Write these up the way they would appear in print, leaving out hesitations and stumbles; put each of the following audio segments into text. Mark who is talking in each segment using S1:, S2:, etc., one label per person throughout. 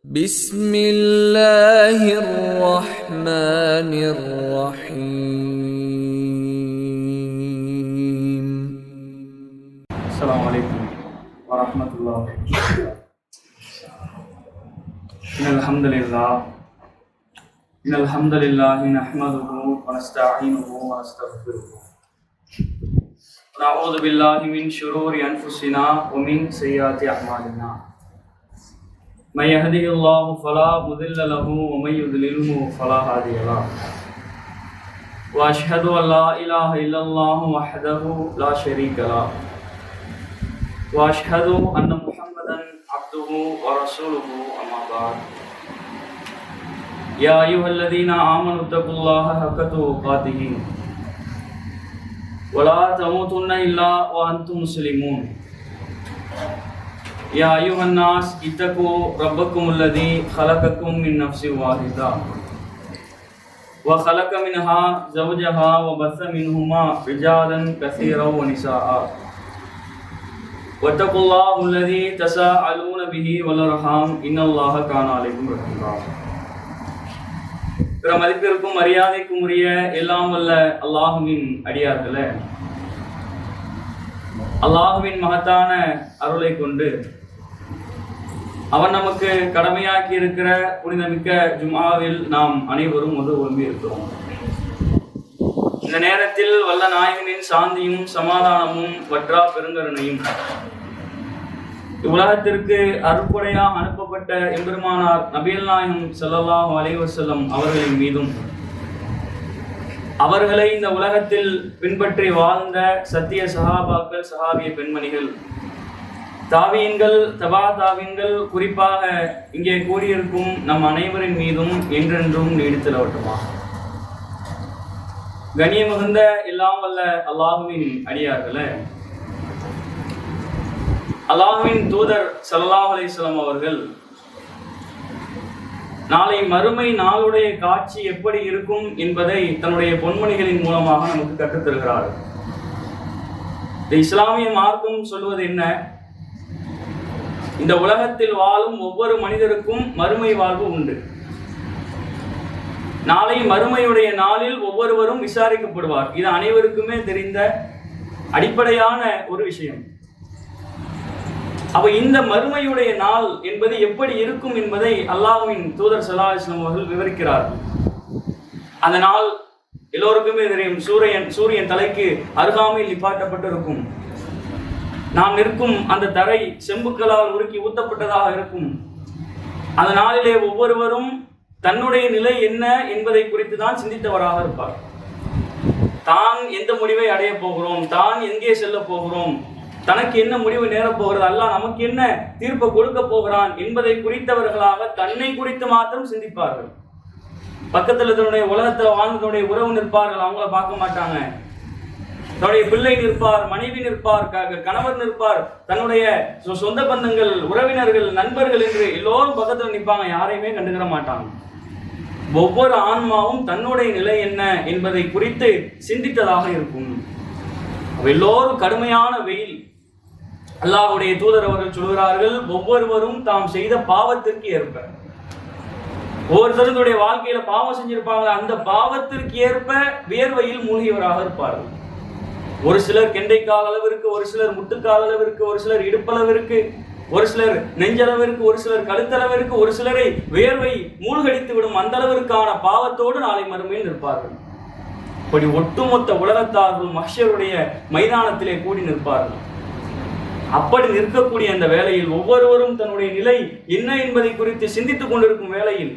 S1: بسم الله الرحمن الرحيم.
S2: السلام عليكم ورحمة الله وبركاته. إن الحمد لله نحمده ونستعينه ونستغفره ونعوذ بالله من شرور أنفسنا ومن سيئات أعمالنا. من يهده الله فلا مضل له ومن يضلله فلا هادي له. وأشهد أن لا إله إلا الله وحده لا شريك له. وأشهد أن محمدا عبده ورسوله أما بعد. يا أيها الذين آمنوا اتقوا الله حق تقاته ولا تموتن إلا وأنتم مسلمون. يا أيها الناس اتقوا ربكم الذي خلقكم من نفس واحدة وخلق منها زوجها وبث منهما رجالا كثيرا ونساء واتقوا الله الذي تساءلون به والأرحام إن الله كان عليكم رقيبا. பிற மதிப்பிற்கும் மரியாதைக்கும் உரிய எல்லாம் வல்ல அல்லாஹுவின் அடியார்களே, அல்லாஹுவின் மகத்தான அருளை கொண்டு அவன் நமக்கு கடமையாக்கி இருக்கிற புனிதமிக்க ஜும்ஆவில் நாம் அனைவரும் ஒன்று இருக்கிறோம். இந்த நேரத்தில் வல்ல நாயகனின் சாந்தியும் சமாதானமும் வற்றா பெருங்கருணையும் இவ்வுலகத்திற்கு அருட்கொடையாக அனுப்பப்பட்ட எம்பெருமானார் நபிகள் நாயகம் ஸல்லல்லாஹு அலைஹி வஸல்லம் அவர்களின் மீதும், அவர்களை இந்த உலகத்தில் பின்பற்றி வாழ்ந்த சத்திய சஹாபாக்கள், சஹாபிய பெண்மணிகள், தாவீன்கள், தபா தாவீன்கள், குறிப்பாக இங்கே கூடியிருக்கும் நம் அனைவரின் மீதும் என்றென்றும் நீடித்தலவட்டுமா. கண்ணியமிகுந்த எல்லாம் வல்ல அல்லாஹுவின் அடியார்களே, அல்லாஹுவின் தூதர் ஸல்லல்லாஹு அலைஹி வஸல்லம் அவர்கள் நாளை மறுமை நாளுடைய காட்சி எப்படி இருக்கும் என்பதை தன்னுடைய பொன்மணிகளின் மூலமாக நமக்கு கற்றுத்தருகிறார்கள். இந்த இஸ்லாமிய மார்க்கம் சொல்வது என்ன? இந்த உலகத்தில் வாழும் ஒவ்வொரு மனிதருக்கும் மறுமை வாழ்வு உண்டு. நாளை மறுமையுடைய நாளில் ஒவ்வொருவரும் விசாரிக்கப்படுவார். இது அனைவருக்குமே தெரிந்த அடிப்படையான ஒரு விஷயம். அப்ப இந்த மறுமையுடைய நாள் என்பது எப்படி இருக்கும் என்பதை அல்லாஹ்வின் தூதர் ஸல்லல்லாஹு அலைஹி வஸல்லம் அவர்கள் விவரிக்கிறார்கள். அந்த நாள் எல்லோருக்குமே தெரியும். சூரியன் தலைக்கு அருகாமையில் நிப்பாட்டப்பட்டிருக்கும். நாம் நிற்கும் அந்த தரை செம்புக்களால் உருக்கி ஊத்தப்பட்டதாக இருக்கும். அந்த நாளிலே ஒவ்வொருவரும் தன்னுடைய நிலை என்ன என்பதை குறித்து தான் சிந்தித்தவராக இருப்பார். தான் எந்த முடிவை அடைய போகிறோம், தான் எங்கே செல்ல போகிறோம், தனக்கு என்ன முடிவு நேரப் போகிறது, அல்லாஹ் நமக்கு என்ன தீர்ப்பு கொடுக்க போகிறான் என்பதை குறித்தவர்களாக தன்னை குறித்து மாத்திரம் சிந்திப்பார்கள். பக்கத்தில் தன்னுடைய உலகத்தில் வாழ்ந்ததனுடைய உறவு நிற்பார்கள், அவங்கள பார்க்க மாட்டாங்க. தன்னுடைய பிள்ளை நிற்பார், மனைவி நிற்பார், கணவர் நிற்பார், தன்னுடைய சொந்த பந்தங்கள், உறவினர்கள், நண்பர்கள் என்று எல்லோரும் பக்கத்தில் நிற்பாங்க. யாரையுமே கண்டுக்கிற மாட்டாங்க. ஒவ்வொரு ஆன்மாவும் தன்னுடைய நிலை என்ன என்பதை குறித்து சிந்தித்ததாக இருக்கும். எல்லோரும் கடுமையான வெயில். அல்லாஹ்வுடைய தூதர் அவர்கள் சொல்கிறார்கள், ஒவ்வொருவரும் தாம் செய்த பாவத்திற்கு ஏற்ப, ஒவ்வொருத்தருடைய வாழ்க்கையில பாவம் செஞ்சிருப்பாங்க, அந்த பாவத்திற்கு ஏற்ப வியர்வையில் மூழ்கியவராக இருப்பார்கள். ஒரு சிலர் கெண்டைக்கால் அளவிற்கு, ஒரு சிலர் முட்டுக்கால் அளவிற்கு, ஒரு சிலர் இடுப்பளவிற்கு, ஒரு சிலர் நெஞ்சளவிற்கு, ஒரு சிலர் கழுத்தளவிற்கு, ஒரு சிலரை வியர்வை மூழ்கடித்து விடும் அந்த அளவிற்கான பாவத்தோடு நாளை மறுமையில் நிற்பார்கள். இப்படி ஒட்டுமொத்த உலகத்தார்கள் மஹ்ஷருடைய மைதானத்திலே கூடி நிற்பார்கள். அப்படி நிற்கக்கூடிய அந்த வேளையில் ஒவ்வொருவரும் தன்னுடைய நிலை என்ன என்பதை குறித்து சிந்தித்துக் கொண்டிருக்கும் வேளையில்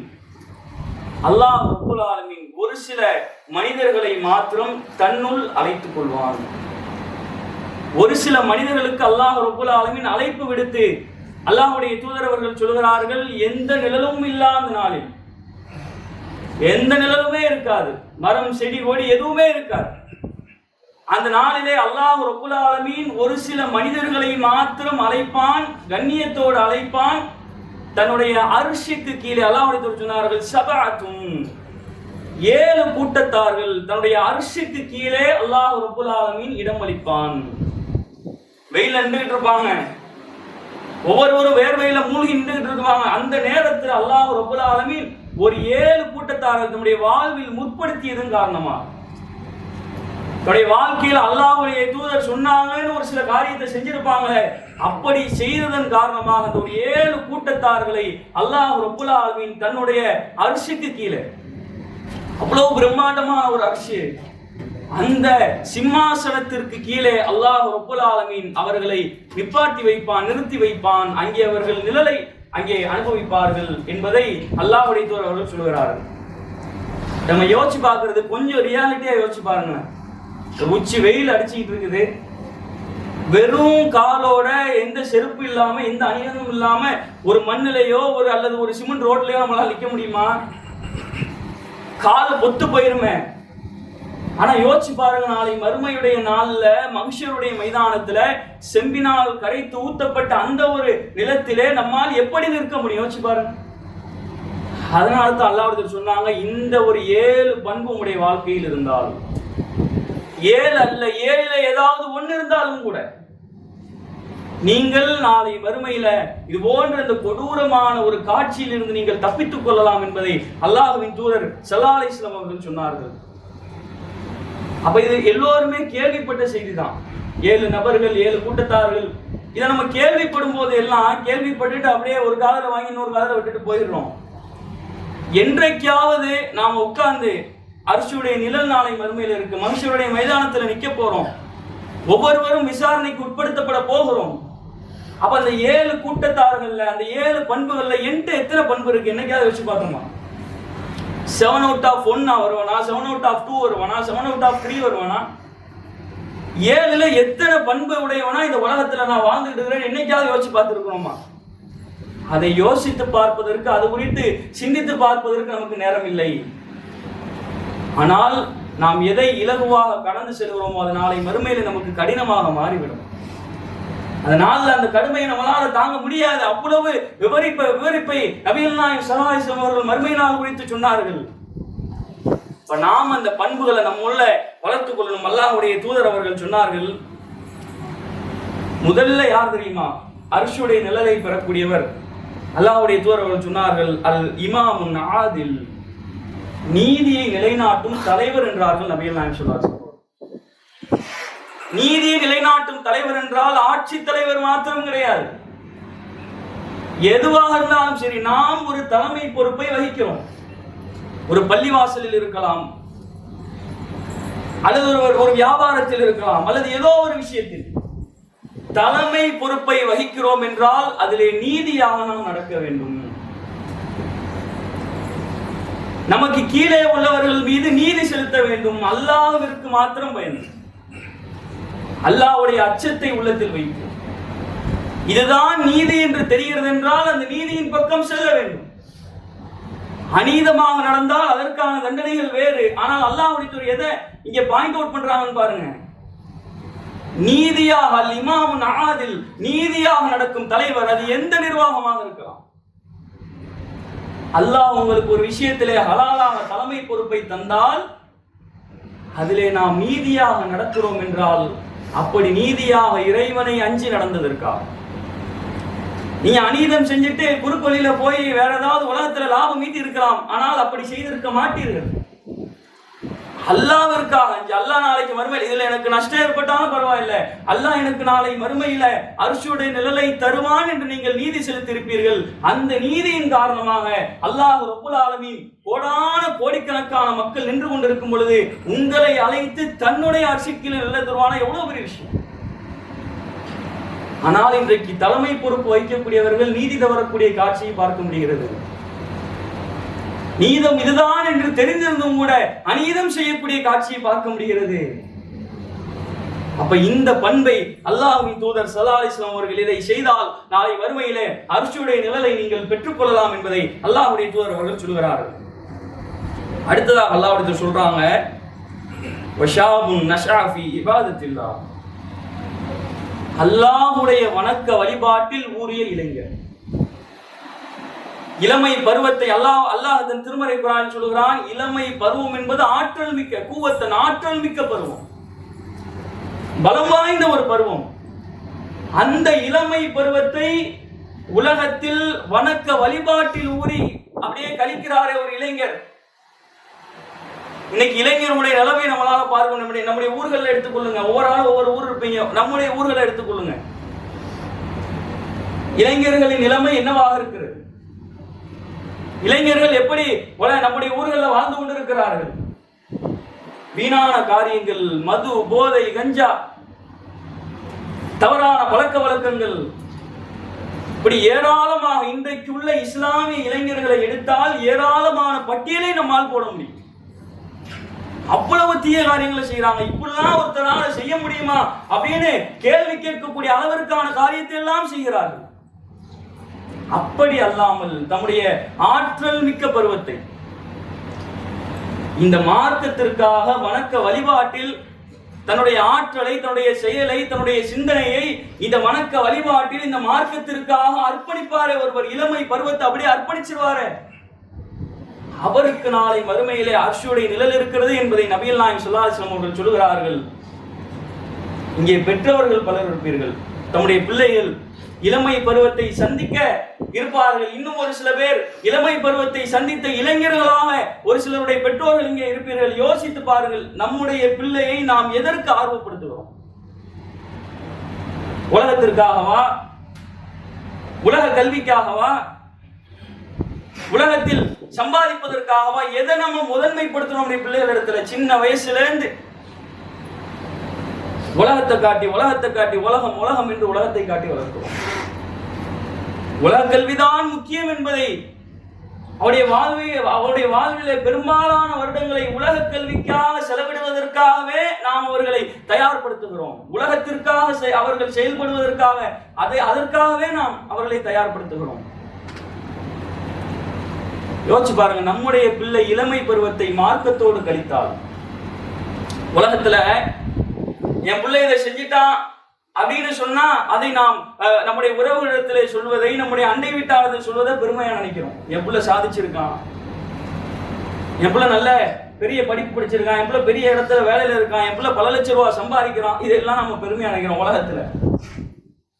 S2: அல்லாஹ் ரப்புல் ஆலமீன் ஒரு சில மனிதர்களை மாத்திரம் தன்னுள் அழைத்துக் கொள்வான். ஒரு சில மனிதர்களுக்கு அல்லாஹ் ரப்புல் ஆலமீன் அழைப்பு விடுத்து அல்லாஹ்வுடைய தூதர் அவர்கள் சொல்கிறார்கள், எந்த நிழலும் இல்லாத நாளில், எந்த நிழலுமே இருக்காது, மரம் செடி கொடி எதுவுமே இருக்காது. அந்த நாளிலே அல்லாஹ் ரப்புல் ஆலமீன் ஒரு சில மனிதர்களை மாத்திரம் அழைப்பான், கண்ணியத்தோடு அழைப்பான். தன்னுடைய அர்ஷுக்கு கீழே அல்லாஹ்வுடைய சொன்னார்கள், சபஅத்துன், 7 கூட்டத்தார்கள் தன்னுடைய அர்ஷுக்கு கீழே அல்லாஹ் ரப்புல் ஆலமீன் இடம் அளிப்பான். வெயில் நின்றுகிட்டு இருப்பாங்க, ஒவ்வொருவரும் வேர்வையில மூழ்கி நின்றுகிட்டு இருப்பாங்க. அந்த நேரத்தில் அல்லாஹ் ரப்பல் ஆலமீன் ஒரு 7 கூட்டத்தார்கள் தம்முடைய வாழ்வில் முற்படுத்தியதன் காரணமா தன்னுடைய வாழ்க்கையில் அல்லாஹ்வுடைய தூதர் சொன்னாங்கன்னு ஒரு சில காரியத்தை செஞ்சிருப்பாங்களே, அப்படி செய்ததன் காரணமாக அந்த ஒரு 7 கூட்டத்தார்களை அல்லாஹ் ரப்பல் ஆலமீன் தன்னுடைய அர்ஷுக்கு கீழே, அவ்வளவு பிரம்மாண்டமான ஒரு அர்ஷு, அந்த சிம்மாசனத்திற்கு கீழே அல்லாஹ் ரப்பல் ஆலமீன் அவர்களை நிப்பாட்டி வைப்பான், நிறுத்தி வைப்பான். அங்கே அவர்கள் நிழலை அங்கே அனுபவிப்பார்கள் என்பதை அல்லாஹ்வுடைய தூதர் அவர்கள் சொல்கிறார்கள். நம்ம யோசிச்சு பார்க்கறது கொஞ்சம் ரியாலிட்டியா யோசிச்சு பாருங்க. உச்சி வெயில் அடிச்சுக்கிட்டு இருக்குது, வெறும் காலோட எந்த செருப்பு இல்லாம எந்த அணிகலனும் இல்லாம ஒரு மண்ணிலையோ ஒரு அல்லது ஒரு சிமெண்ட் ரோட்லயோ நம்மளால நிக்க முடியுமா? காலை பொத்து போயிருமே. ஆனா யோசிச்சு பாருங்க, நாளை மறுமையுடைய நாள்ல மனுஷருடைய மைதானத்துல செம்பினால் கரைத்து ஊத்தப்பட்ட அந்த ஒரு நிலத்திலே நம்மால் எப்படி நிற்க முடியும்? யோசிச்சு பாருங்க. அதனால தான் அல்லாஹ் சொன்னாங்க, இந்த ஒரு 7 பண்பு உடைய வாழ்க்கையில் இருந்தால், 7 அல்ல 7 ஏதாவது ஒன்று இருந்தாலும் கூட நீங்கள் நாளை மறுமையில இது போன்ற இந்த கொடூரமான ஒரு காட்சியில் இருந்து நீங்கள் தப்பித்துக் கொள்ளலாம் என்பதை அல்லாஹ்வின் தூதர் ஸல்லல்லாஹு அலைஹி வஸல்லம் அவர்கள் சொன்னார்கள். அப்ப இது எல்லோருமே கேள்விப்பட்ட செய்திதான். 7 நபர்கள், 7 கூட்டத்தார்கள், இதை நம்ம கேள்விப்படும் போது எல்லாம் கேள்விப்பட்டுட்டு அப்படியே ஒரு காதல வாங்கி இன்னொரு காதல விட்டுட்டு போயிடுறோம். என்றைக்காவது நாம உட்கார்ந்து அர்ஷுடைய நிழல் நாளை மறுமையில் இருக்கு, மனுஷருடைய மைதானத்துல நிக்க போறோம், ஒவ்வொருவரும் விசாரணைக்கு உட்படுத்தப்பட போகிறோம். அப்ப அந்த 7 கூட்டத்தார்கள்ல அந்த 7 பண்புகள்ல என்கிட்ட எத்தனை பண்பு இருக்கு என்னைக்காவது வச்சு பார்த்தோமா? 7 out of 1 வருவானா, 7 out of 2 வருவானா, 7 out of 3 வருவானா? 7ல எத்தனை பண்பு உடையவனா இந்த உலகத்துல நான் வாழ்ந்துட்டு இருக்கிறேன் என்னைக்காவது யோசிச்சு பார்த்துருக்கோமா? அதை யோசித்து பார்ப்பதற்கு, அது குறித்து சிந்தித்து பார்ப்பதற்கு நமக்கு நேரம் இல்லை. ஆனால் நாம் எதை இலகுவாக கடந்து செல்கிறோமோ அது நாளை மறுமையில நமக்கு கடினமாக மாறிவிடும். அதனால அந்த கடுமையை நம்மளால தாங்க முடியாது. அவ்வளவு விவரிப்பை நபிகள் நாயகம் ஸல்லல்லாஹு அலைஹி வஸல்லம் அவர்கள் மறுமை நாள் குறித்து சொன்னார்கள். இப்ப நாம் அந்த பண்புகளை நம்ம உள்ள வளர்த்துக் கொள்ளணும். அல்லாஹ்வுடைய தூதர் அவர்கள் சொன்னார்கள், முதல்ல யார் தெரியுமா? அர்ஷுடைய நிழலை பெறக்கூடியவர். அல்லாஹ்வுடைய தூதர் அவர்கள் சொன்னார்கள், அல் இமாமுன் ஆதில், நீதியை நிலைநாட்டும் தலைவர் என்றார்கள் நபிகள் நாயகம் ஸல்லல்லாஹு அலைஹி வஸல்லம். நீதியை நிலைநாட்டும் தலைவர் என்றால் ஆட்சி தலைவர் மாத்திரம் கிடையாது. எதுவாக இருந்தாலும் சரி, நாம் ஒரு தலைமை பொறுப்பை வகிக்கிறோம். ஒரு பள்ளிவாசலில் இருக்கலாம், அல்லது ஒரு வியாபாரத்தில் இருக்கலாம், அல்லது ஏதோ ஒரு விஷயத்தில் தலைமை பொறுப்பை வகிக்கிறோம் என்றால் அதிலே நீதியாக நாம் நடக்க வேண்டும். நமக்கு கீழே உள்ளவர்கள் மீது நீதி செலுத்த வேண்டும். அல்லாஹ்விற்கு மாத்திரம் பயந்து, அல்லாஹ்வுடைய அச்சத்தை உள்ளத்தில் வைத்து, இதுதான் நீதி என்று தெரிகிறது என்றால் அந்த நீதியின் பக்கம் செல்ல வேண்டும். அநீதமாக நடந்தால் அதற்கான தண்டனைகள் வேறு. ஆனால் அல்லாஹ்வுடைய எதை இங்க பாயிண்ட் அவுட் பண்றாங்கன்னு பாருங்க. நீதியாக, அல் இமாமுன் ஆதில், நீதியாக நடக்கும் தலைவர், அது எந்த நிர்வாகமாக இருக்கலாம். அல்லாஹ் உங்களுக்கு ஒரு விஷயத்திலே ஹலாலான தலைமை பொறுப்பை தந்தால் அதிலே நாம் நீதியாக நடக்கிறோம் என்றால், அப்படி நீதியாக இறைவனை அஞ்சி நடந்ததற்காக. நீங்க அநீதம் செஞ்சுட்டு குறுக்கு வழியில போய் வேற ஏதாவது உலகத்துல லாபம் ஈட்டி இருக்கலாம், ஆனால் அப்படி செய்திருக்க மாட்டீர்கள். அல்லாஹ்விற்காக அஞ்சு. அல்லாஹ் நாளைக்கு மறுமையில் இதுல எனக்கு நஷ்டம் ஏற்பட்டாலும் பரவாயில்லை, அல்லாஹ் எனக்கு நாளை மறுமையில அர்ஷுடைய நிழலை தருவான் என்று நீங்கள் நீதி செலுத்தியிருப்பீர்கள். அந்த நீதியின் காரணமாக அல்லாஹ் ரப்புல் ஆலமீன் கோடிக்கணக்கான மக்கள் நின்று கொண்டிருக்கும் பொழுது உங்களை அழைத்து தன்னுடைய அர்ஷிக்கில் நிழலை தருவான எவ்வளவு பெரிய விஷயம். ஆனால் இன்றைக்கு தலைமை பொறுப்பு வைக்கக்கூடியவர்கள் நீதி தவறக்கூடிய காட்சியை பார்க்க முடிகிறது. நீதம் இதுதான் என்று தெரிந்திருந்தும் கூட அநீதம் செய்யக்கூடிய காட்சியை பார்க்க முடிகிறது. அப்ப இந்த பண்பை அல்லாஹ்வின் தூதர் ஸல்லல்லாஹு அலைஹி வஸல்லம் அவர்கள் இதை செய்தால் நாளை மறுமையிலே அர்ஷுடைய நிழலை நீங்கள் பெற்றுக்கொள்ளலாம் என்பதை அல்லாஹ்வுடைய தூதர் அவர்கள் சொல்கிறார்கள். அடுத்ததாக அல்லாஹ்வுடைய சொல்றாங்க, வஷாபுன் நஷா ஃபீ இபாதத்தில்லாஹ், அல்லாஹ்வுடைய வணக்க வழிபாட்டில் ஊறிய இளைஞர். இளமை பருவத்தை அல்லாஹ் தன் திருமறை குர்ஆனில் சொல்கிறான், இளமை பருவம் என்பது ஆற்றல் மிக்க கூவத்தன் ஆற்றல் மிக்க பருவம், பலம் வாய்ந்த ஒரு பருவம். அந்த இளமை பருவத்தை உலகத்தில் வணக்க வழிபாட்டில் ஊறி கழிக்கிறாரே ஒரு இளைஞர். இன்னைக்கு இளைஞர்களுடைய நிலைமை நம்மளால பார்க்க முடியும். நம்முடைய ஊர்களை எடுத்துக்கொள்ளுங்க, ஒவ்வொரு ஆளும் ஒவ்வொரு ஊர் இருப்பீங்க. நம்முடைய ஊர்களை எடுத்துக்கொள்ளுங்க, இளைஞர்களின் நிலைமை என்னவாக இருக்கிறது? இளைஞர்கள் எப்படி நம்முடைய ஊர்களில் வாழ்ந்து கொண்டிருக்கிறார்கள்? வீணான காரியங்கள், மது, போதை, கஞ்சா, தவறான பழக்க வழக்கங்கள், இப்படி ஏராளமாக இன்றைக்கு உள்ள இஸ்லாமிய இளைஞர்களை எடுத்தால் ஏராளமான பட்டியலை நம்மால் போட முடியும். அவ்வளவு தீய காரியங்களை செய்யறாங்க. இப்படிலாம் ஒருத்தரால செய்ய முடியுமா அப்படின்னு கேள்வி கேட்கக்கூடிய அளவிற்கான காரியத்தை எல்லாம் செய்கிறார்கள். அப்படி அல்லாமல் தம்முடைய ஆற்றல் மிக்க பருவத்தை இந்த மார்க்கத்திற்காக வணக்க வழிபாட்டில் தன்னுடைய ஆற்றலை, தன்னுடைய செயலை, தன்னுடைய சிந்தனையை இந்த வணக்க வழிபாட்டில் இந்த மார்க்கத்திற்காக அர்ப்பணிப்பாரே ஒருவர், இளமை பருவத்தை அப்படியே அர்ப்பணிச்சிருவாரு, அவருக்கு நாளை மறுமையிலே அர்ஷுடைய நிழல் இருக்கிறது என்பதை நபிகள் நாயகம் ஸல்லல்லாஹு அலைஹி வஸல்லம் அவர்கள் சொல்கிறார்கள். இங்கே பெற்றவர்கள் பலர் இருப்பீர்கள், தம்முடைய பிள்ளைகள் இளமை பருவத்தை சந்திக்க இருப்பார்கள். இன்னும் ஒரு சில பேர் இளமை பருவத்தை சந்தித்த இளைஞர்களாக ஒரு சிலருடைய பெற்றோர்கள் இங்கே இருப்பீர்கள். யோசித்து பாருங்கள், நம்முடைய பிள்ளையை நாம் எதற்கு ஆர்வப்படுத்துகிறோம்? உலகத்திற்காகவா? உலக கல்விக்காகவா? உலகத்தில் சம்பாதிப்பதற்காகவா? எதை நம்ம முதன்மைப்படுத்தணும்? நம்முடைய பிள்ளைகள் இடத்துல சின்ன வயசுல இருந்து உலகத்தை காட்டி உலகம் உலகம் என்று உலகத்தை காட்டி வளர்க்கிறோம். உலக கல்விதான் முக்கியம் என்பதை அவருடைய வாழ்விலே பெரும்பாலான வருடங்களை உலக கல்விக்காக செலவிடுவதற்காகவே நாம் அவர்களை தயார்படுத்துகிறோம். உலகத்திற்காக அவர்கள் செயல்படுவதற்காக அதற்காகவே நாம் அவர்களை தயார்படுத்துகிறோம். யோசிச்சு பாருங்க, நம்முடைய பிள்ளை இளமை பருவத்தை மார்க்கத்தோடு கழித்தால், உலகத்துல என் பிள்ளை இதை செஞ்சிட்டான் அப்படின்னு சொன்னா அதை நாம் நம்முடைய உறவுகளிடத்திலே சொல்வதை, நம்முடைய அண்டை வீட்டாளர்கள் சொல்வதை பெருமையா நினைக்கிறோம். என் பிள்ளை சாதிச்சிருக்கான், என் பிள்ளை நல்ல பெரிய படிப்பு படிச்சிருக்கான், என் பிள்ளை பெரிய இடத்துல வேலையில இருக்கான், என் பிள்ளை பல லட்சம் ரூபாய் சம்பாதிக்கிறான், இதெல்லாம் நம்ம பெருமையா நினைக்கிறோம் உலகத்துல.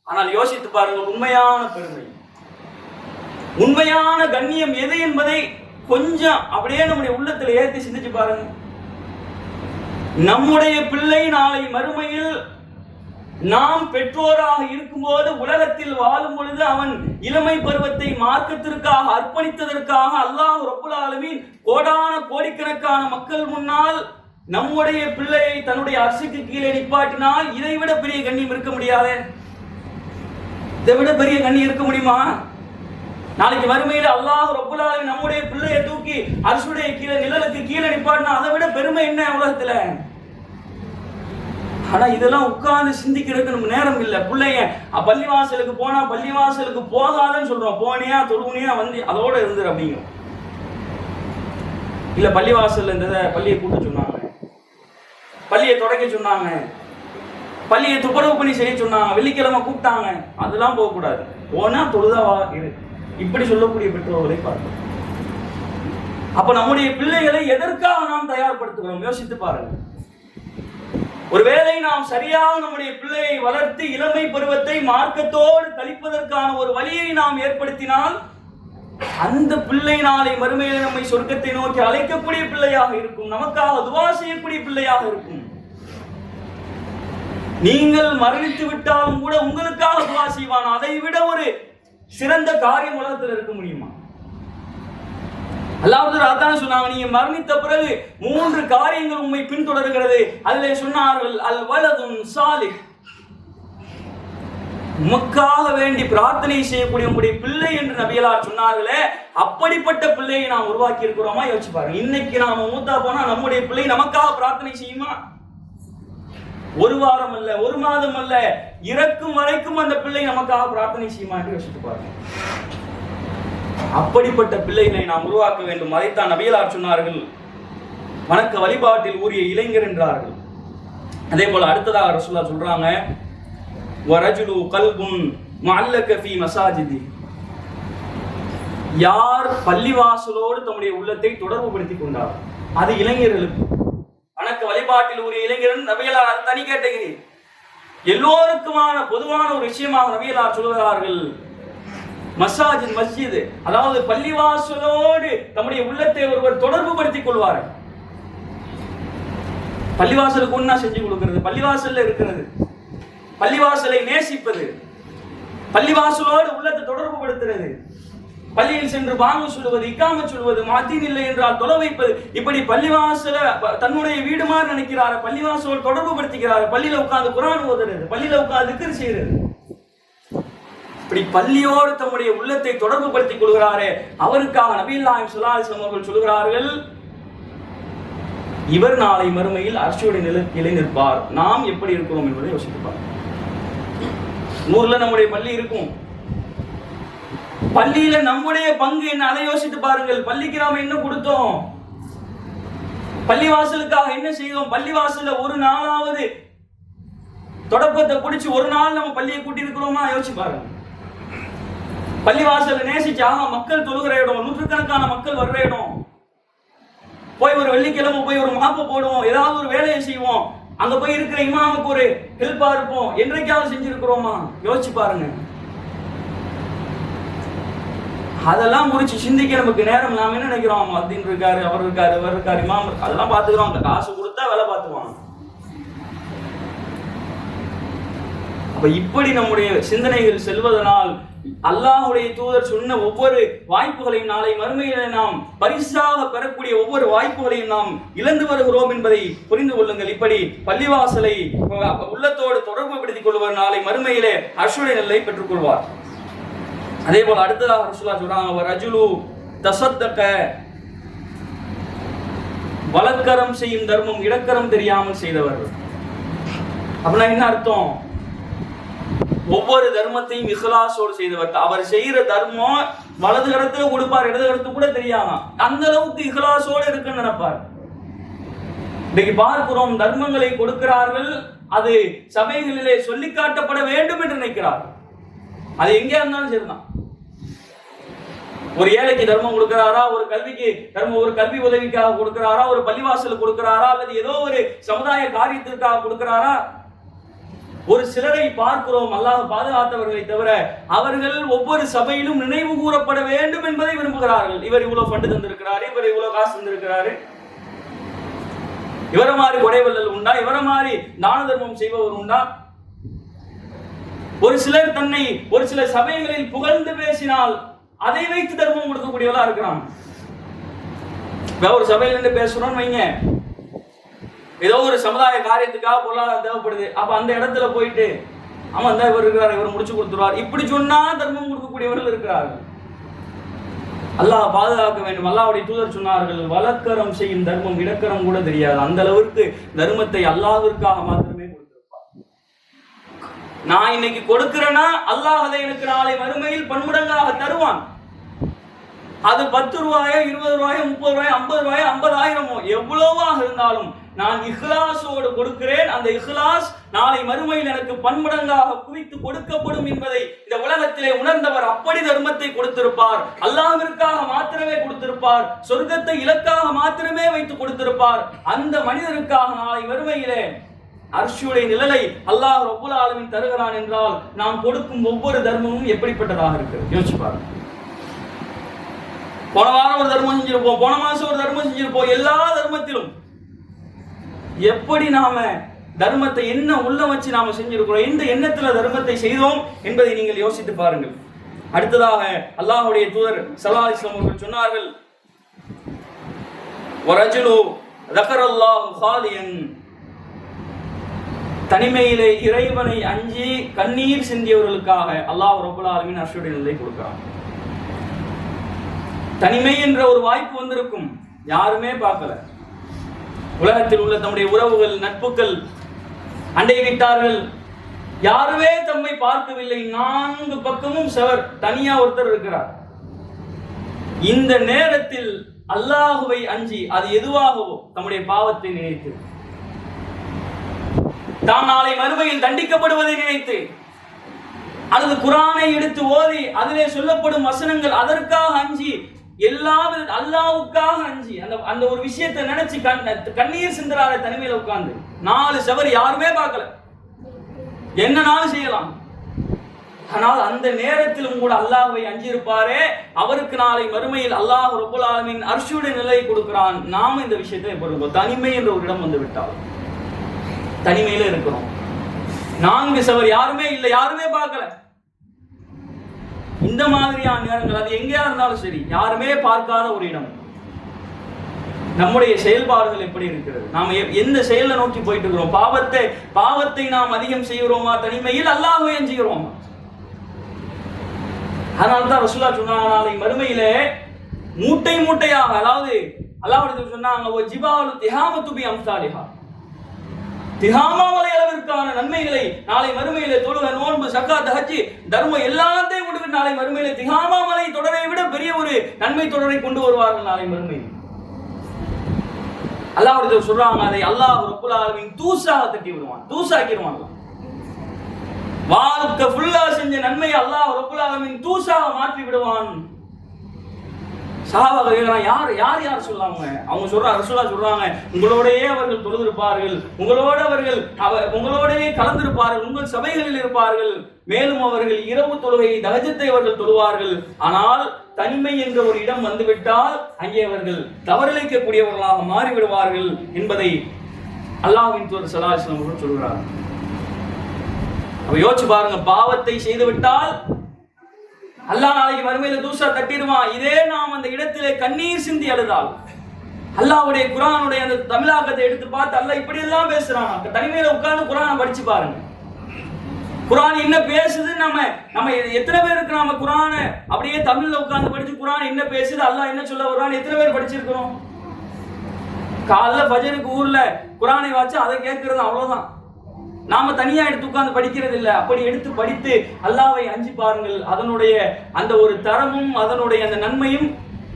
S2: ஆனால் யோசித்து பாருங்க, உண்மையான பெருமை, உண்மையான கண்ணியம் எது என்பதை கொஞ்சம் அப்படியே நம்முடைய உள்ளத்துல ஏற்றி சிந்திச்சு பாருங்க. நம்முடைய பிள்ளை நாளை மறுமையில் நாம் பெற்றோராக இருக்கும்போது உலகத்தில் வாழும் பொழுது அவன் இளமை பருவத்தை மார்க்கத்திற்காக அர்ப்பணித்ததற்காக அல்லாஹ் ரப்புல் ஆலமீன் கோடான கோடிக்கணக்கான மக்கள் முன்னால் நம்முடைய பிள்ளையை தன்னுடைய அர்ஷுக்கு கீழே நிப்பாட்டினால் இதை விட பெரிய கண்ணியம் இருக்க முடியாது. இதை விட பெரிய கண்ணியம் இருக்க முடியுமா? நாளைக்கு மறுமையில் அல்லாஹ் ரப்புல் ஆலமீன் நம்முடைய பிள்ளையை தூக்கி அர்ஷுடைய கீழே நிழலுக்கு கீழே நிப்பாட்டினா அதை விட பெருமை என்ன உலகத்துல? ஆனா இதெல்லாம் உட்கார்ந்து சிந்திக்கிறதுக்கு நம்ம நேரம் இல்லை. பிள்ளைங்க பள்ளிவாசலுக்கு போனா பள்ளிவாசலுக்கு போகாதன்னு சொல்றோம், போனியா தொழுவுனியா வந்து அதோட இருந்துரு அப்படிங்கிறோம். இல்ல பள்ளிவாசல்ல இந்த பள்ளியை கூட்ட சொன்னாங்க, பள்ளியை தொடக்க சொன்னாங்க, பள்ளியை துப்புரவு பண்ணி செய்ய சொன்னாங்க, வெள்ளிக்கிழமை கூப்பிட்டாங்க, அதெல்லாம் போகக்கூடாது, போனா தொழுதாவா இரு, இப்படி சொல்லக்கூடிய பெற்றோர்களை பார்க்கிறோம். அப்ப நம்முடைய பிள்ளைகளை எதற்காக நாம் தயார்படுத்துகிறோம்? யோசித்து பாருங்க. ஒருவேளை நாம் சரியாக நம்முடைய பிள்ளையை வளர்த்து இளமை பருவத்தை மார்க்கத்தோடு கழிப்பதற்கான ஒரு வழியை நாம் ஏற்படுத்தினால் அந்த பிள்ளை நாளை மறுமையில் நம்மை சொர்க்கத்தை நோக்கி அழைக்கக்கூடிய பிள்ளையாக இருக்கும், நமக்காக துஆ செய்யக்கூடிய பிள்ளையாக இருக்கும். நீங்கள் மரணித்து விட்டாலும் கூட உங்களுக்காக துஆ செய்வான். அதை விட ஒரு சிறந்த காரியம் உலகத்தில் இருக்க முடியுமா? அல்லாஹ் அதான் சொன்னாங்க, நீங்க மரணித்த பிறகு 3 காரியங்கள் உண்மை பின்தொடர்கிறது. அதிலே சொன்னார்கள், அல் வலதுன் சாலிஹ், உமக்காக வேண்டி பிரார்த்தனை செய்யக்கூடிய உங்களுடைய பிள்ளை என்று நபிகளார் சொன்னார்களே, அப்படிப்பட்ட பிள்ளையை நாம் உருவாக்கி இருக்கிறோமா? யோசிச்சு பாருங்க. இன்னைக்கு நாம மூத்தா போனா நம்முடைய பிள்ளை நமக்காக பிரார்த்தனை செய்யுமா? ஒரு வாரம் அல்ல, ஒரு மாதம் அல்ல, இறக்கும் வரைக்கும் அந்த பிள்ளை நமக்காக பிரார்த்தனை செய்யுமா என்று யோசித்து பாருங்க. அப்படிப்பட்ட பிள்ளைகளை நாம் உருவாக்க வேண்டும். அதைத்தான் நபிகளார் சொன்னார்கள், வணக்க வழிபாட்டில் ஊறிய இளைஞர் என்றார்கள். அதே போல அடுத்ததாக ரசூலுல்லாஹ் சொல்றாங்க, வரஜுலு கல்புன் முஅல்லக ஃபீ மசாஜிதி, யார் பள்ளிவாசலோடு தம்முடைய உள்ளத்தை தொடர்பு படுத்திக் கொண்டார், அது இளைஞர்களுக்கு. வணக்க வழிபாட்டில் ஊறிய இளைஞர் நபிகளார் அது தனி கேட்டகிரி, எல்லோருக்குமான பொதுவான ஒரு விஷயமாக நபிகளார் சொல்கிறார்கள். மசாஜித் மஸ்ஜித், அதாவது பள்ளிவாசலோடு தம்முடைய உள்ளத்தை ஒருவர் தொடர்பு படுத்திக் கொள்வார். பள்ளிவாசலுக்கு ஒன்னா செஞ்சு கொடுக்கிறது, பள்ளிவாசல்ல இருக்கிறது, பள்ளிவாசலை நேசிப்பது, பள்ளிவாசலோடு உள்ளத்தை தொடர்பு படுத்துறது, பள்ளியில் சென்று பாங்கு சொல்லுவது, இக்காம சொல்லுவது, மாத்தீன் இல்லை என்றால் தொலை வைப்பது, இப்படி பள்ளிவாசல தன்னுடைய வீடுமாறு நினைக்கிறாரு, பள்ளிவாசலோடு தொடர்பு படுத்திக்கிறாரு, பள்ளியில உட்கார்ந்து குர்ஆன் ஓதுறது, பள்ளியில உட்கார்ந்து திக்ர் செய்யறது, இப்படி பள்ளியோடு தம்முடைய உள்ளத்தை தொடர்பு படுத்திக் கொள்கிறாரே, அவருக்காக நபிகள் நாயகம் ஸல்லல்லாஹு அலைஹி வஸல்லம் அவர்கள் சொல்கிறார்கள், இவர் நாளை மறுமையில் அர்ஷுடைய நிலையிலே நிற்பார். நாம் எப்படி இருக்கிறோம் என்பதை யோசிப்பார். ஊர்ல நம்முடைய பள்ளி இருக்கும், பள்ளியில நம்முடைய பங்கு என்ன, அதை யோசித்து பாருங்கள். பள்ளிக்கு நாம என்ன கொடுத்தோம், பள்ளிவாசலுக்காக என்ன செய்தோம், பள்ளிவாசல்ல ஒரு நாளாவது தொடப்பத்தை பிடிச்சு ஒரு நாள் நம்ம பள்ளியை கூட்டி இருக்கிறோமா, யோசிச்சு பாருங்க. பள்ளிவாசல நேசிச்சாக மக்கள் தொழுகிற இடம், நூற்றுக்கணக்கான மக்கள் வர்ற இடம், போய் ஒரு வெள்ளிக்கிழமை போய் ஒரு மாப்பை போடுவோம், ஏதாவது ஒரு வேலையை செய்வோம், அங்க போய் இருக்கிற இமாமுக்கு ஒரு ஹெல்ப்பா இருப்போம், என்றைக்காவது செஞ்சிருக்கிறோமா, யோசிச்சு பாருங்க. அதெல்லாம் குறிச்சு சிந்திக்க நமக்கு நேரம். நாம என்ன நினைக்கிறோம், அப்படின்னு இருக்காரு, அவர் இருக்காரு, இவர் இருக்காரு, இமாம், அதெல்லாம் பாத்துக்கிறோம். அந்த காசு கொடுத்தா வேலை பார்த்துவாங்க. அப்ப இப்படி நம்முடைய சிந்தனைகள் செல்வதனால் அல்லாஹ்வுடைய தூதர் சொன்ன ஒவ்வொரு வாய்ப்புகளையும் நாளை மறுமையிலே நாம் பரிசாக பெறக்கூடிய ஒவ்வொரு வாய்ப்புகளையும் நாம் இழந்து வருகிறோம் என்பதை புரிந்து கொள்ளுங்கள். இப்படி பள்ளிவாசலை உள்ளத்தோடு தொடர்பு படுத்திக் கொள்வர் நாளை மறுமையிலே அர்ஷுடைய நிலை பெற்றுக் கொள்வார். அதே போல அடுத்ததாக ரசூலுல்லாஹ் சொல்றாங்க, ரஜுலு தஸத்தக, வலக்கரம் செய்யும் தர்மம் இடக்கரம் தெரியாமல் செய்தவர். அப்படின்னா என்ன அர்த்தம், ஒவ்வொரு தர்மத்தையும் இஹ்லாஸோடு செய்தவர். அவர் செய்யற தர்மம் வலது கரத்துல கொடுப்பார், இடது கரத்துக்கு கூட தெரியாம, அந்த அளவுக்கு இஹ்லாஸோடு இருக்குன்னு நினைப்பார். இன்னைக்கு பார்க்கிறோம், தர்மங்களை கொடுக்கிறார்கள், அது சபைகளிலே சொல்லி காட்டப்பட வேண்டும் என்று நினைக்கிறார். அது எங்கே இருந்தாலும் சரிதான். ஒரு ஏழைக்கு தர்மம் கொடுக்கிறாரா, ஒரு கல்விக்கு தர்மம், ஒரு கல்வி உதவிக்காக கொடுக்கிறாரா, ஒரு பள்ளிவாசல் கொடுக்கிறாரா, அல்லது ஏதோ ஒரு சமுதாய காரியத்திற்காக கொடுக்கிறாரா, ஒரு சிலரை பார்க்கிறோம், அல்லாஹ் பாதுகாத்தவர்களை தவிர அவர்கள் ஒவ்வொரு சபையிலும் நினைவு கூறப்பட வேண்டும் என்பதை விரும்புகிறார்கள். இவர் இவ்வளவு ஃபண்டு தந்திருக்கிறாரு, இவர் இவ்வளவு காசு தந்திருக்கிறாரு, இவரை மாதிரி கொடைவல்லல் உண்டா, இவரை மாதிரி தான தர்மம் செய்பவர் உண்டா. ஒரு சிலர் தன்னை ஒரு சில சபைகளில் புகழ்ந்து பேசினால் அதை வைத்து தர்மம் கொடுக்கக்கூடியவர்களா இருக்கிறான். ஒரு சபையில இருந்து பேசுறோம்னு வைங்க, ஏதோ ஒரு சமுதாய காரியத்துக்காக பொருளாதாரம் தேவைப்படுது, அப்ப அந்த இடத்துல போயிட்டு ஆமா இந்த இவர் இருக்கிறார், இவர் முடிச்சு கொடுத்துருவார், இப்படி சொன்னா தர்மம் கொடுக்கக்கூடியவர்கள் இருக்கிறார்கள். அல்லாஹ் பாதுகாக்க வேண்டும். அல்லாஹ்வுடைய தூதர் சொன்னார்கள், வலக்கரம் செய்யும் தர்மம் இடக்கரம் கூட தெரியாது. அந்த அளவுக்கு தர்மத்தை அல்லாஹ்விற்காக மாத்திரமே கொடுத்திருப்பார். நான் இன்னைக்கு கொடுக்கிறேன்னா அல்லாஹ் அதை எனக்கு நாளை மறுமையில் பன்மடங்காக தருவான். அது 10 ரூபாயோ 20 ரூபாயோ 30 ரூபாயோ 50 ரூபாயோ 50,000மோ எவ்வளவாக இருந்தாலும் நான் இஹ்லாஸோடு கொடுக்கிறேன். அந்த இஹ்லாஸ் நாளை மறுமையில் எனக்கு பன்மடங்காக குவித்து கொடுக்கப்படும் என்பதை இந்த உலகத்திலே உணர்ந்தவர் அப்படி தர்மத்தை கொடுத்திருப்பார். அல்லாஹ்விற்காக மாத்திரமே கொடுத்திருப்பார். சொர்க்கத்தை இலக்காக மாத்திரமே வைத்து கொடுத்திருப்பார். அந்த மனிதருக்காக நாளை மறுமையிலே அர்ஷுடைய நிழலை அல்லாஹ் ரப்புல் ஆலமீன் தருகிறான் என்றால் நாம் கொடுக்கும் ஒவ்வொரு தர்மமும் எப்படிப்பட்டதாக இருக்கிறது யோசிச்சு பாருங்க. போன வாரம் ஒரு தர்மம் செஞ்சிருப்போம், போன மாசம் ஒரு தர்மம் செஞ்சிருப்போம். எல்லா தர்மத்திலும் எப்படி நாம தர்மத்தை என்ன உள்ள வச்சு நாம செஞ்சிருக்கிறோம், எந்த எண்ணத்துல தர்மத்தை செய்தோம் என்பதை நீங்கள் யோசித்து பாருங்கள். அடுத்ததாக அல்லாஹ்வுடைய தூதர் ஸல்லல்லாஹு அலைஹி வஸல்லம் அவர்கள் சொன்னார்கள், வரஜுலு ذكرல்லாஹு ஹாலியன், தனிமையிலே இறைவனை அஞ்சி கண்ணீர் சிந்தியவர்களுக்காக அல்லாஹ் ரப்பல் ஆலமீன் அர்ஷுடைய நிலை கொடுக்கிறான். தனிமை என்ற ஒரு வாய்ப்பு வந்திருக்கும், யாருமே பார்க்கல. உலகத்தில் உள்ள தம்முடைய உறவுகள், நட்புகள், அண்டை வீட்டார்கள் யாருமே தம்மை பார்க்கவில்லை. 4 பக்கமும் செவர், தனியா ஒருத்தர் இருக்கிறார். இந்த நேரத்தில் அல்லாஹுவை அஞ்சி, அது எதுவாகவோ தம்முடைய பாவத்தை நினைத்து, தான் நாளை மறுமையில் தண்டிக்கப்படுவதை நினைத்து, அல்லது குர்ஆனை எடுத்து ஓதி அதிலே சொல்லப்படும் வசனங்கள் அதற்காக அஞ்சி, எல்லாரும் அல்லாஹ்வுக்காக அஞ்சி அந்த ஒரு விஷயத்தை நினைச்சு கண்ணீர் சிந்துறாரு தனிமையில உட்கார்ந்து. 4 செவர், யாருமே பார்க்கல, என்னனாலும் செய்யலாம். ஆனால் அந்த நேரத்திலும் கூட அல்லாஹ்வை அஞ்சிருப்பாரே, அவருக்கு நாளை மறுமையில் அல்லாஹ் ரப்பல் ஆலமீன் அர்ஷுடைய நிலையை கொடுக்கிறான். நாம இந்த விஷயத்தை பொறுப்போம். தனிமை என்ற ஒரு இடம் வந்து விட்டால் தனிமையில இருக்கிறோம். 4 சவர் யாருமே இல்லை, யாருமே பார்க்கல. இந்த மாதிரியான நேரங்கள், அது எங்கேயா இருந்தாலும் சரி, யாருமே பார்க்காத ஒரு இடம். நம்முடைய செயல்பாடுகள் எப்படி இருக்கிறது? நாம் எந்த செயலை நோக்கி போயிட்டு இருக்கிறோம்? பாவத்தை நாம் அதிகம் செய்கிறோமா தனிமையில், அல்லாஹ்வை அஞ்சுகிறோமா? அதனால்தான் ரசூலுல்லாஹ் சொன்னாங்க, நாளை மறுமையிலே மூட்டை மூட்டையாக, அதாவது அல்லாஹ் சொன்னாங்க, ஜிபாலு திஹாமத்து பி அம்சாலிஹா, திஹாமா மலை அளவிற்கான நன்மைகளை நாளை மறுமையிலே தொழுகை, நோன்பு, ஜக்காத், ஹஜ், தர்மம் எல்லாத்தையும் விட்டு நாளை மறுமையிலே திஹாமா மலை தொடரை விட பெரிய ஒரு நன்மை தொடரை கொண்டு வருவார்கள் நாளை மறுமையில். அல்லாஹ் சொல்றாங்க, அதை அல்லாஹ் ரப்பல் ஆலமீன் தூசாக தட்டி விடுவான், தூசாக்கிடுவான். வாழ்க்கை ஃபுல்லா செஞ்ச நன்மையை அல்லாஹ் ரப்பல் ஆலமீன் தூசாக மாற்றி விடுவான். சஹாபாக்கள் கேட்கிறான், யார் சொல்லாங்க? அவங்க சொல்றாங்க, ரசூலுல்லாஹ் சொல்றாங்க, உங்களோடையே அவர்கள் தொழுதிருப்பார்கள், உங்களோடையே கலந்திருப்பார்கள், உங்கள் சபைகளில் இருப்பார்கள், மேலும் அவர்கள் இரவு தொழுகை தஹஜ்ஜத்தை அவர்கள் தொழுவார்கள். ஆனால் தனிமை என்ற ஒரு இடம் வந்துவிட்டால் அங்கே அவர்கள் தவறிழைக்கக்கூடியவர்களாக மாறிவிடுவார்கள் என்பதை அல்லாஹ்வின் தூதர் ஸல்லல்லாஹு அலைஹி வஸல்லம் சொல்கிறார். அப்ப யோசிச்சு பாருங்க, பாவத்தை செய்து விட்டால் அல்லாஹ் நாளைக்கு மறுமையில தூசா தட்டிடுவான். இதே நாம் அந்த இடத்திலே கண்ணீர் சிந்தி அழுதால், அல்லாஹ்வுடைய குர்ஆனுடைய அந்த தமிழாக்கத்தை எடுத்து பார்த்து அல்லாஹ் இப்படி எல்லாம் பேசுறான். தனிமையில உட்கார்ந்து குர்ஆனை படிச்சு பாருங்க, குர்ஆன் என்ன பேசுது. நம்ம எத்தனை பேருக்கு நாம குர்ஆனை அப்படியே தமிழ்ல உட்கார்ந்து படிச்சு குர்ஆன் என்ன பேசுது, அல்லாஹ் என்ன சொல்ல வர்றான், எத்தனை பேர் படிச்சிருக்கிறோம்? காலைல ஃபஜருக்கு ஊர்ல குர்ஆனை வாச்சு அதை கேட்கறது அவ்வளவுதான். நாம தனியா எடுத்து உட்கார்ந்து படிக்கிறது இல்லை. அப்படி எடுத்து படித்து அல்லாஹ்வை அஞ்சி பாருங்கள். அதனுடைய அந்த ஒரு தரமும் அதனுடைய அந்த நன்மையும்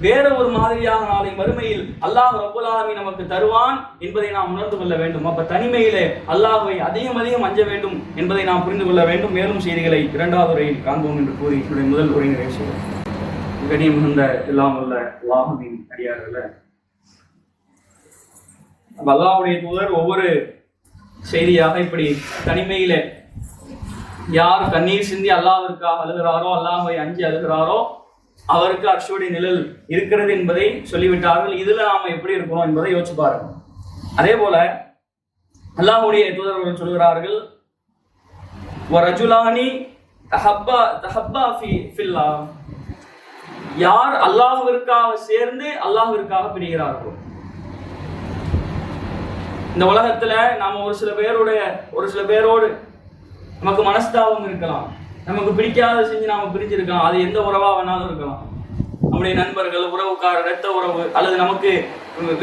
S2: வேற ஒரு மாதிரியாக நாளை மறுமையில் அல்லாஹ் ரப்பல் ஆலமீன் நமக்கு தருவான் என்பதை நாம் உணர்ந்து கொள்ள வேண்டும். அப்ப தனிமையிலே அல்லாஹ்வை அதிகம் அஞ்ச வேண்டும் என்பதை நாம் புரிந்து கொள்ள வேண்டும். மேலும் செய்திகளை 2வது உரையில் காண்போம் என்று கூறி என்னுடைய முதல் உரை நிறைவு செய்வோம். கண்ணியம் மிகுந்த எல்லாம் உள்ள அல்லாஹ்வின் அடியார்களே, அல்லாஹ்வுடைய தூதர் ஒவ்வொரு செய்தியாக இப்படி தனிமையில யார் கண்ணீர் சிந்தி அல்லாஹ்விற்காக அழுகிறாரோ, அல்லாஹ்வை அஞ்சி அழுகிறாரோ, அவருக்கு அர்ஷுடைய நிழல் இருக்கிறது என்பதை சொல்லிவிட்டார்கள். இதுல நாம எப்படி இருக்கிறோம் என்பதை யோசிச்சு பாருங்க. அதே போல அல்லாஹ்வுடைய தூதர்கள் சொல்கிறார்கள், வரஜுலானி தஹப்பா ஃபில்லாஹ், யார் அல்லாஹ்விற்காக சேர்ந்து அல்லாஹ்விற்காக பிரிகிறார்களோ. இந்த உலகத்துல நாம ஒரு சில பேரோடு நமக்கு மனஸ்தாபம் இருக்கலாம், நமக்கு பிடிக்காத செஞ்சு நாம பிரிஞ்சிருக்கலாம். அது எந்த உறவா வேணாலும் இருக்கலாம். நம்முடைய நண்பர்கள், உறவுக்காரர், இரத்த உறவு, அல்லது நமக்கு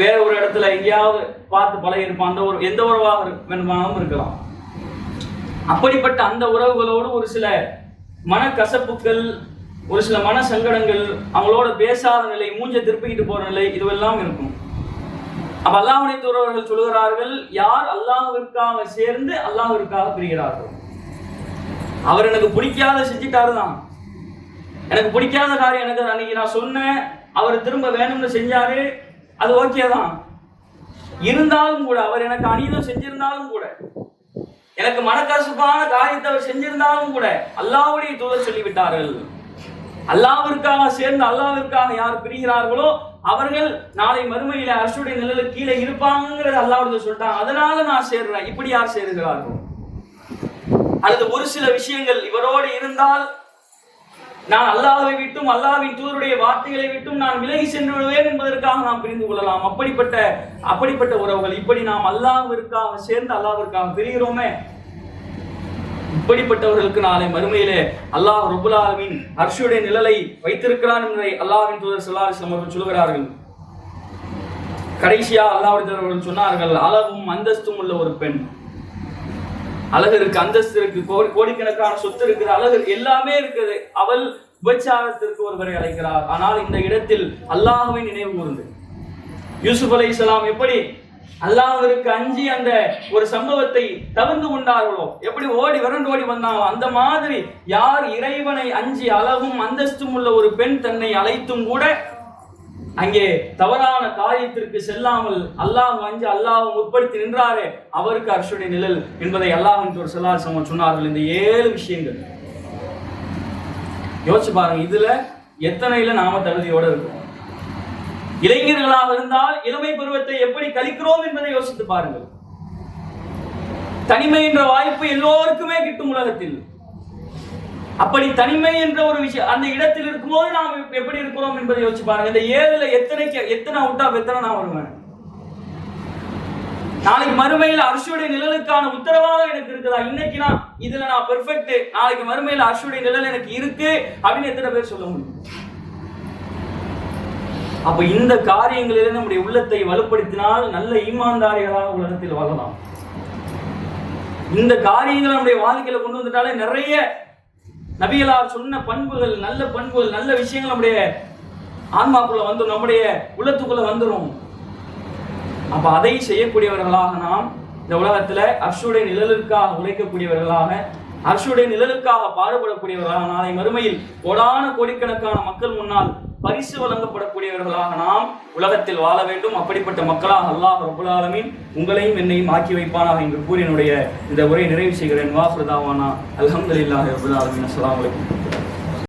S2: வேற ஒரு இடத்துல எங்கேயாவது பார்த்து பழகி இருப்பான், அந்த ஒரு எந்த உறவாக வேணுமானாலும் இருக்கலாம். அப்படிப்பட்ட அந்த உறவுகளோடு ஒரு சில மனக்கசப்புகள், ஒரு சில மன சங்கடங்கள், அவங்களோட பேசாத நிலை, மூஞ்ச திருப்பிக்கிட்டு போற நிலை, இதுவெல்லாம் இருக்கும். அப்ப அல்லாஹ்வுடைய தூதர்கள் சொல்கிறார்கள், யார் அல்லாஹ்விற்காக சேர்ந்து அல்லாஹ்விற்காக பிரிகிறார்கள். அவர் எனக்கு பிடிக்காத செஞ்சிட்டாருதான், எனக்கு பிடிக்காத காரியம் எனக்கு அன்னைக்கு நான் சொன்னேன், அவர் திரும்ப வேணும்னு செஞ்சாரு, அது ஓகே தான். இருந்தாலும் கூட அவர் எனக்கு அநீதம் செஞ்சிருந்தாலும் கூட, எனக்கு மனக்கசப்பான காரியத்தை அவர் செஞ்சிருந்தாலும் கூட அல்லாஹ்வுடைய தூதர் சொல்லிவிட்டார்கள், அல்லாஹ்விற்காக சேர்ந்து அல்லாஹ்விற்காக யார் பிரிகிறார்களோ அவர்கள் நாளை மறுமையில அர்ஷுடைய நிழலுக்கு கீழே இருப்பாங்கிறது அல்லாஹ்வுடைய சொல்லிட்டாங்க. அதனால நான் சேர்றேன். இப்படி யார் சேருகிறார்கள்? அல்லது ஒரு சில விஷயங்கள் இவரோடு இருந்தால் நான் அல்லாஹ்வை விட்டும் அல்லாஹ்வின் தூதருடைய வார்த்தைகளை விட்டும் நான் விலகி சென்று விடுவேன் என்பதற்காக நாம் பிரிந்து கொள்ளலாம். அப்படிப்பட்ட உறவுகள், இப்படி நாம் அல்லாஹ்விற்காக சேர்ந்து அல்லாஹ்விற்காக பிரிகிறோமே, இப்படிப்பட்டவர்களுக்கு நாளை மறுமையிலே அல்லாஹ் ரப்பல் ஆலமீன் அர்ஷுடைய நிழலை வைத்திருக்கிறான் என்பதை அல்லாஹ்வின் தூதர் ஸல்லல்லாஹு அலைஹி வஸல்லம் சொல்கிறார்கள். கடைசியா அல்லாஹ்வுடைய தூதர் சொன்னார்கள், அழகும் அந்தஸ்தும் உள்ள ஒரு பெண், அழகு இருக்கு, அந்தஸ்து இருக்கு, கோடிக்கணக்கான சொத்து இருக்குது, அழகு எல்லாமே இருக்குது, அவள் விபச்சாரத்திற்கு ஒருவரை அழைக்கிறார். ஆனால் இந்த இடத்தில் அல்லாஹ்வை நினைவு கூர்ந்து யூசுப் அலைஹிஸ்ஸலாம் எப்படி அல்லாஹ்விற்கு அஞ்சி அந்த ஒரு சம்பவத்தை தவிர்த்து கொண்டார்களோ, எப்படி விரண்டு ஓடி வந்தாங்களோ, அந்த மாதிரி யார் இறைவனை அஞ்சி அழகும் அந்தஸ்தும் உள்ள ஒரு பெண் தன்னை அழைத்தும் கூட அங்கே தவறான காரியத்திற்கு செல்லாமல் அல்லாஹ் அஞ்சி அல்லாஹ் முற்படுத்தி நின்றாரே, அவருக்கு அர்ஷுடைய நிழல் என்பதை அல்லாஹ்வின் தூதர் ஸல்லல்லாஹு அலைஹி வஸல்லம் சொன்னார்கள். இந்த 7 விஷயங்கள் யோசிச்சு பாருங்க, இதுல எத்தனையில நாம தகுதியோட இருக்கோம். இளைஞர்களாக இருந்தால் இளமை பருவத்தை எப்படி கழிக்கிறோம் என்பதை யோசித்து பாருங்கள். தனிமை என்ற வாய்ப்பு எல்லோருக்குமே கிட்டும் உலகத்தில். அப்படி தனிமை என்ற ஒரு விஷயம் அந்த இடத்தில் இருக்கும்போது நாம் எப்படி இருக்கிறோம் என்பதை யோசிச்சு பாருங்க. இந்த 7ல எத்தனை அவுட் ஆஃப் எத்தனை நான் வருவேன்? நாளைக்கு மறுமையில் அர்ஷுடைய நிழலுக்கான உத்தரவாதம் எனக்கு இருக்குதா? இன்னைக்கு நான் இதுல நான் பெர்ஃபெக்ட், நாளைக்கு மறுமையில் அர்ஷுடைய நிழல் எனக்கு இருக்கு அப்படின்னு எத்தனை பேர் சொல்ல முடியும்? அப்ப இந்த காரியங்களில் நம்முடைய உள்ளத்தை வலுப்படுத்தினால் நல்ல ஈமான்தாரிகளாக உலகத்தில் வாழலாம். இந்த காரியங்களை நம்முடைய வாழ்க்கையில கொண்டு வந்துட்டாலே நிறைய நபிகளார் சொன்ன பண்புகள், நல்ல விஷயங்கள் நம்முடைய ஆன்மாக்குள்ள வந்துடும், நம்முடைய உள்ளத்துக்குள்ள வந்துடும். அப்ப அதை செய்யக்கூடியவர்களாக நாம் இந்த உலகத்துல அர்ஷுடைய நிழலுக்காக உழைக்கக்கூடியவர்களாக, அர்ஷுடைய நிழலுக்காக பாடுபடக்கூடியவர்களாக, நாளை மறுமையில் கோடிக்கணக்கான மக்கள் முன்னால் பரிசு வழங்கப்படக்கூடியவர்களாக நாம் உலகத்தில் வாழ வேண்டும். அப்படிப்பட்ட மக்களாக அல்லாஹ் ரப்புல் ஆலமீன் உங்களையும் என்னையும் ஆக்கி வைப்பானாக என்று கூறி என்னுடைய இந்த உரையை நிறைவு செய்கிறேன். வாஹ்ரு தாவானா அல்ஹம்துலில்லாஹி ரப்பில் ஆலமீன். அஸ்ஸலாமு அலைக்கும்.